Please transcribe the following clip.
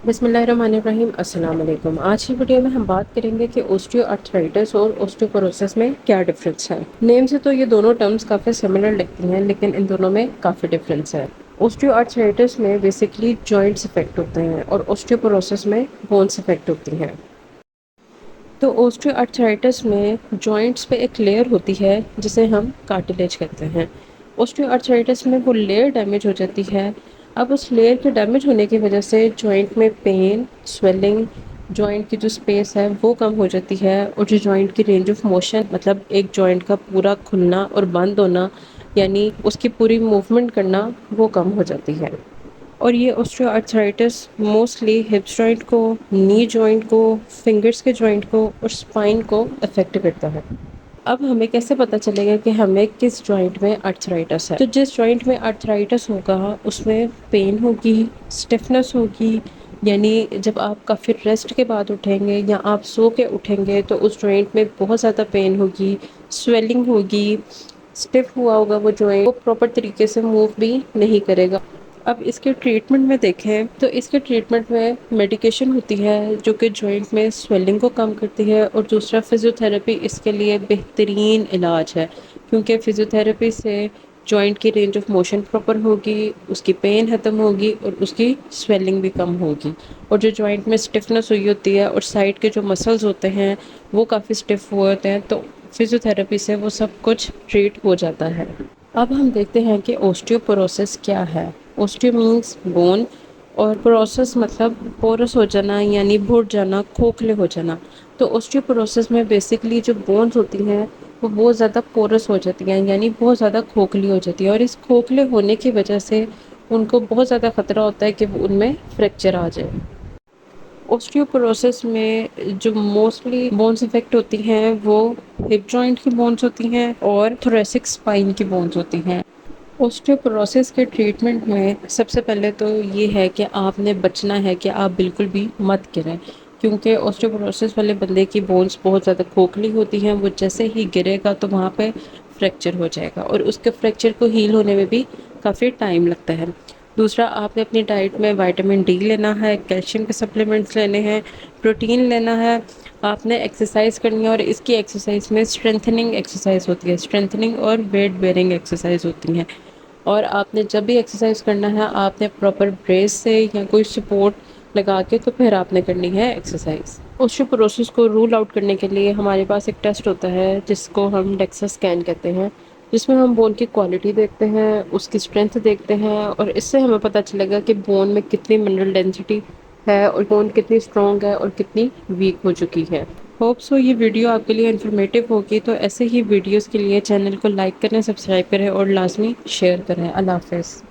بسم اللہ الرحمن الرحیم، السلام علیکم۔ آج کی ویڈیو میں ہم بات کریں گے کہ اوسٹیو آرتھرائٹس اور اوسٹیوپوروسس میں کیا ڈفرینس ہے۔ نیم سے تو یہ دونوں ٹرمز کافی سملر لگتی ہیں، لیکن ان دونوں میں کافی ڈفرینس ہے۔ اوسٹیو آرتھرائٹس میں بیسکلی جوائنٹس افیکٹ ہوتے ہیں اور اوسٹیوپوروسس میں بونس افیکٹ ہوتی ہیں۔ تو اوسٹیو آرتھرائٹس میں جوائنٹس پہ ایک لیئر ہوتی ہے جسے ہم کارٹلیج کہتے ہیں۔ اوسٹیو آرتھرائٹس میں وہ لیئر ڈیمیج ہو جاتی ہے۔ اب اس لیئر کے ڈیمیج ہونے کی وجہ سے جوائنٹ میں پین، سویلنگ، جوائنٹ کی جو سپیس ہے وہ کم ہو جاتی ہے، اور جو جوائنٹ کی رینج آف موشن، مطلب ایک جوائنٹ کا پورا کھلنا اور بند ہونا، یعنی اس کی پوری موومنٹ کرنا، وہ کم ہو جاتی ہے۔ اور یہ اوسٹیو آرتھرائٹس موسٹلی ہپس جوائنٹ کو، نی جوائنٹ کو، فنگرز کے جوائنٹ کو اور اسپائن کو افیکٹ کرتا ہے۔ اب ہمیں کیسے پتہ چلے گا کہ ہمیں کس جوائنٹ میں آرتھرائٹس ہے؟ تو جس جوائنٹ میں آرتھرائٹس ہوگا اس میں پین ہوگی، اسٹفنس ہوگی، یعنی جب آپ کافی ریسٹ کے بعد اٹھیں گے یا آپ سو کے اٹھیں گے تو اس جوائنٹ میں بہت زیادہ پین ہوگی، سویلنگ ہوگی، اسٹف ہوا ہوگا وہ جوائنٹ، وہ پراپر طریقے سے موو بھی نہیں کرے گا۔ اب اس کے ٹریٹمنٹ میں دیکھیں تو اس کے ٹریٹمنٹ میں میڈیکیشن ہوتی ہے جو کہ جوائنٹ میں سویلنگ کو کم کرتی ہے، اور دوسرا فزیو تھراپی اس کے لیے بہترین علاج ہے، کیونکہ فزیو تھراپی سے جوائنٹ کی رینج آف موشن پراپر ہوگی، اس کی پین ختم ہوگی اور اس کی سویلنگ بھی کم ہوگی، اور جو جوائنٹ میں اسٹفنس ہوئی ہوتی ہے اور سائڈ کے جو مسلز ہوتے ہیں وہ کافی اسٹف ہوئے ہوتے ہیں، تو فزیو تھراپی سے وہ سب کچھ ٹریٹ ہو جاتا ہے۔ اب ہم دیکھتے ہیں کہ اوسٹیوپوروسس کیا ہے۔ اوسٹیو مینس بون، اور پروسس مطلب پورس ہو جانا، یعنی بھٹ جانا، کھوکھلے ہو جانا۔ تو اوسٹیوپوروسس میں بیسکلی جو بونز ہوتی ہیں وہ بہت زیادہ پورس ہو جاتی ہیں، یعنی بہت زیادہ کھوکھلی ہو جاتی ہے، اور اس کھوکھلے ہونے کی وجہ سے ان کو بہت زیادہ خطرہ ہوتا ہے کہ ان میں فریکچر آ جائے۔ اوسٹیوپوروسس میں جو موسٹلی بونز افیکٹ ہوتی ہیں وہ ہپ جوائنٹ کی بونز ہوتی ہیں اور تھوریسک اسپائن کی بونز ہوتی ہیں۔ اوسٹیوپوروسس کے ٹریٹمنٹ میں سب سے پہلے تو یہ ہے کہ آپ نے بچنا ہے کہ آپ بالکل بھی مت گریں، کیونکہ اوسٹیوپوروسس والے بندے کی بونز بہت زیادہ کھوکھلی ہوتی ہیں، وہ جیسے ہی گرے گا تو وہاں پہ فریکچر ہو جائے گا، اور اس کے فریکچر کو ہیل ہونے میں بھی کافی ٹائم لگتا ہے۔ دوسرا، آپ نے اپنی ڈائٹ میں وائٹامن ڈی لینا ہے، کیلشیم کے سپلیمنٹس لینے ہیں، پروٹین لینا ہے، آپ نے ایکسرسائز کرنی ہے، اور اس کی ایکسرسائز میں اسٹرینتھننگ ایکسرسائز ہوتی ہے، اسٹرینتھننگ اور ویٹ بیئرنگ ایکسرسائز ہوتی ہیں۔ اور آپ نے جب بھی ایکسرسائز کرنا ہے آپ نے پراپر بریس سے یا کوئی سپورٹ لگا کے تو پھر آپ نے کرنی ہے ایکسرسائز۔ اوسٹیوپوروسس کو رول آؤٹ کرنے کے لیے ہمارے پاس ایک ٹیسٹ ہوتا ہے جس کو ہم ڈیکسا اسکین کہتے ہیں، جس میں ہم بون کی کوالٹی دیکھتے ہیں، اس کی اسٹرینتھ دیکھتے ہیں، اور اس سے ہمیں پتہ چلے گا کہ بون میں کتنی منرل ڈینسٹی ہے، اور بون کتنی اسٹرانگ ہے اور کتنی ویک ہو چکی ہے۔ ہوپ سو یہ ویڈیو آپ کے لیے انفارمیٹیو ہوگی، تو ایسے ہی ویڈیوز کے لیے چینل کو لائک کریں، سبسکرائب کریں اور لازمی شیئر کریں۔ اللہ حافظ۔